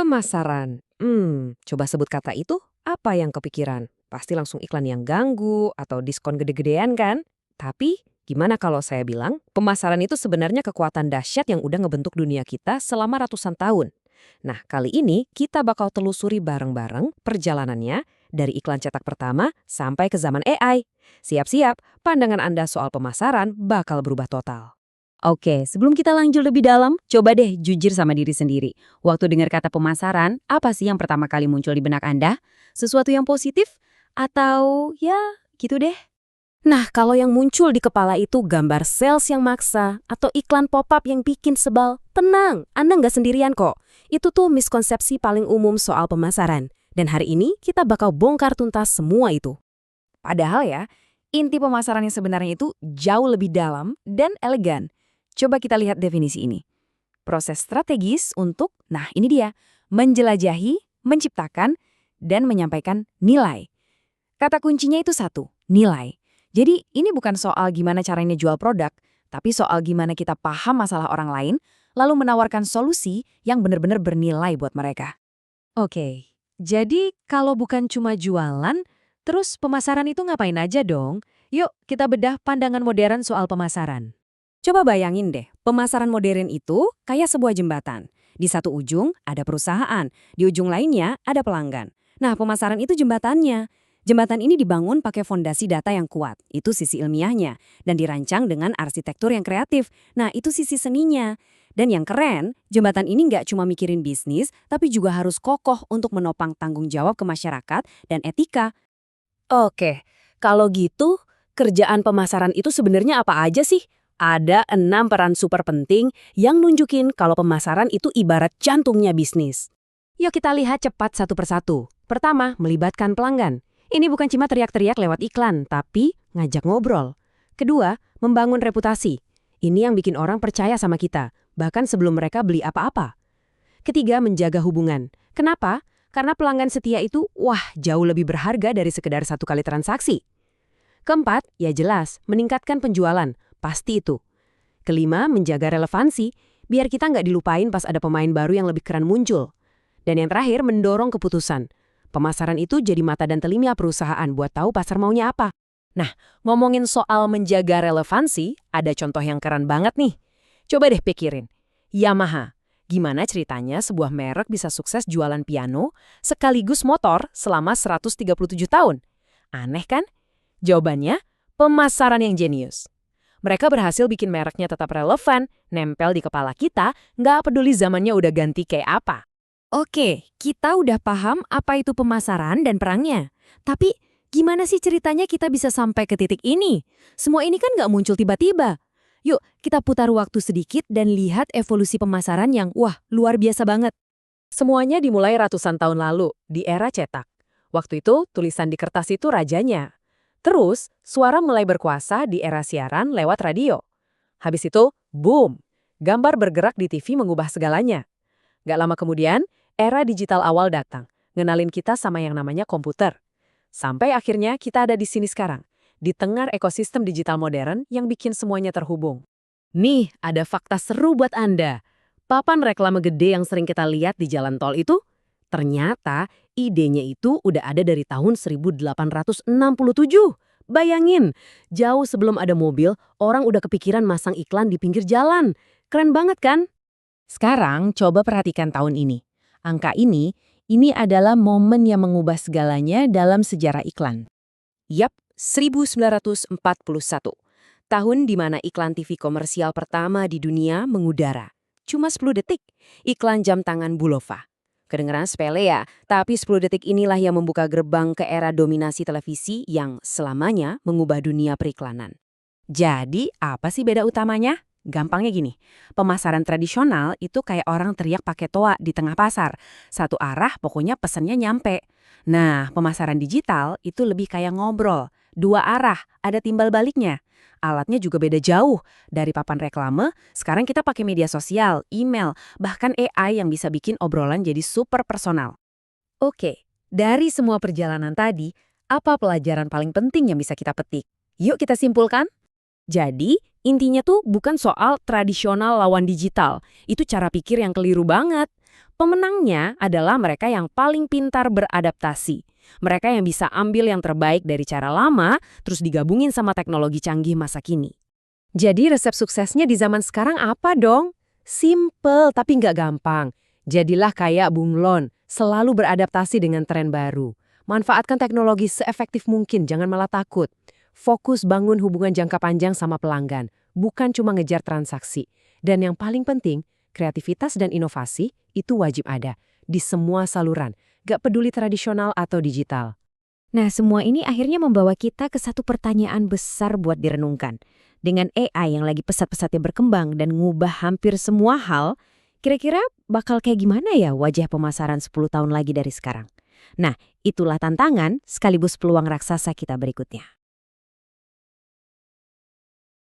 Pemasaran. Coba sebut kata itu, apa yang kepikiran? Pasti langsung iklan yang ganggu atau diskon gede-gedean kan? Tapi, gimana kalau saya bilang, pemasaran itu sebenarnya kekuatan dahsyat yang udah ngebentuk dunia kita selama ratusan tahun. Nah, kali ini kita bakal telusuri bareng-bareng perjalanannya dari iklan cetak pertama sampai ke zaman AI. Siap-siap, pandangan Anda soal pemasaran bakal berubah total. Oke, sebelum kita lanjut lebih dalam, coba deh jujur sama diri sendiri. Waktu dengar kata pemasaran, apa sih yang pertama kali muncul di benak Anda? Sesuatu yang positif? Atau ya gitu deh? Nah, kalau yang muncul di kepala itu gambar sales yang maksa atau iklan pop-up yang bikin sebal, tenang, Anda nggak sendirian kok. Itu tuh miskonsepsi paling umum soal pemasaran. Dan hari ini kita bakal bongkar tuntas semua itu. Padahal ya, inti pemasaran yang sebenarnya itu jauh lebih dalam dan elegan. Coba kita lihat definisi ini. Proses strategis untuk, nah ini dia, menjelajahi, menciptakan, dan menyampaikan nilai. Kata kuncinya itu satu, nilai. Jadi ini bukan soal gimana caranya jual produk, tapi soal gimana kita paham masalah orang lain, lalu menawarkan solusi yang benar-benar bernilai buat mereka. Oke, jadi kalau bukan cuma jualan, terus pemasaran itu ngapain aja dong? Yuk kita bedah pandangan modern soal pemasaran. Coba bayangin deh, pemasaran modern itu kayak sebuah jembatan. Di satu ujung ada perusahaan, di ujung lainnya ada pelanggan. Nah, pemasaran itu jembatannya. Jembatan ini dibangun pakai fondasi data yang kuat, itu sisi ilmiahnya, dan dirancang dengan arsitektur yang kreatif. Nah, itu sisi seninya. Dan yang keren, jembatan ini nggak cuma mikirin bisnis, tapi juga harus kokoh untuk menopang tanggung jawab ke masyarakat dan etika. Oke, kalau gitu, kerjaan pemasaran itu sebenarnya apa aja sih? Ada 6 peran super penting yang nunjukin kalau pemasaran itu ibarat jantungnya bisnis. Yuk kita lihat cepat satu persatu. Pertama, melibatkan pelanggan. Ini bukan cuma teriak-teriak lewat iklan, tapi ngajak ngobrol. Kedua, membangun reputasi. Ini yang bikin orang percaya sama kita, bahkan sebelum mereka beli apa-apa. Ketiga, menjaga hubungan. Kenapa? Karena pelanggan setia itu, jauh lebih berharga dari sekedar satu kali transaksi. Keempat, ya jelas, meningkatkan penjualan. Pasti itu. Kelima, menjaga relevansi, biar kita nggak dilupain pas ada pemain baru yang lebih keren muncul. Dan yang terakhir, mendorong keputusan. Pemasaran itu jadi mata dan telinga perusahaan buat tahu pasar maunya apa. Nah, ngomongin soal menjaga relevansi, ada contoh yang keren banget nih. Coba deh pikirin. Yamaha. Gimana ceritanya sebuah merek bisa sukses jualan piano sekaligus motor selama 137 tahun? Aneh kan? Jawabannya, pemasaran yang jenius. Mereka berhasil bikin mereknya tetap relevan, nempel di kepala kita, nggak peduli zamannya udah ganti kayak apa. Oke, kita udah paham apa itu pemasaran dan perangnya. Tapi, gimana sih ceritanya kita bisa sampai ke titik ini? Semua ini kan nggak muncul tiba-tiba. Yuk, kita putar waktu sedikit dan lihat evolusi pemasaran yang, luar biasa banget. Semuanya dimulai ratusan tahun lalu, di era cetak. Waktu itu, tulisan di kertas itu rajanya. Terus, suara mulai berkuasa di era siaran lewat radio. Habis itu, boom! Gambar bergerak di TV mengubah segalanya. Gak lama kemudian, era digital awal datang, ngenalin kita sama yang namanya komputer. Sampai akhirnya kita ada di sini sekarang, di tengah ekosistem digital modern yang bikin semuanya terhubung. Nih, ada fakta seru buat Anda. Papan reklame gede yang sering kita lihat di jalan tol itu, ternyata idenya itu udah ada dari tahun 1867. Bayangin, jauh sebelum ada mobil, orang udah kepikiran masang iklan di pinggir jalan. Keren banget kan? Sekarang coba perhatikan tahun ini. Angka ini adalah momen yang mengubah segalanya dalam sejarah iklan. Yap, 1941. Tahun di mana iklan TV komersial pertama di dunia mengudara. Cuma 10 detik, iklan jam tangan Bulova. Kedengeran sepele ya, tapi 10 detik inilah yang membuka gerbang ke era dominasi televisi yang selamanya mengubah dunia periklanan. Jadi, apa sih beda utamanya? Gampangnya gini, pemasaran tradisional itu kayak orang teriak pakai toa di tengah pasar. Satu arah, pokoknya pesannya nyampe. Nah, pemasaran digital itu lebih kayak ngobrol. Dua arah, ada timbal baliknya. Alatnya juga beda jauh. Dari papan reklame, sekarang kita pakai media sosial, email, bahkan AI yang bisa bikin obrolan jadi super personal. Oke, dari semua perjalanan tadi, apa pelajaran paling penting yang bisa kita petik? Yuk kita simpulkan. Jadi, intinya tuh bukan soal tradisional lawan digital. Itu cara pikir yang keliru banget. Pemenangnya adalah mereka yang paling pintar beradaptasi. Mereka yang bisa ambil yang terbaik dari cara lama, terus digabungin sama teknologi canggih masa kini. Jadi resep suksesnya di zaman sekarang apa dong? Simple tapi nggak gampang. Jadilah kayak bunglon, selalu beradaptasi dengan tren baru. Manfaatkan teknologi seefektif mungkin, jangan malah takut. Fokus bangun hubungan jangka panjang sama pelanggan, bukan cuma ngejar transaksi. Dan yang paling penting, kreativitas dan inovasi itu wajib ada di semua saluran, gak peduli tradisional atau digital. Nah, semua ini akhirnya membawa kita ke satu pertanyaan besar buat direnungkan. Dengan AI yang lagi pesat-pesatnya berkembang dan ngubah hampir semua hal, kira-kira bakal kayak gimana ya wajah pemasaran 10 tahun lagi dari sekarang? Nah, itulah tantangan sekaligus peluang raksasa kita berikutnya.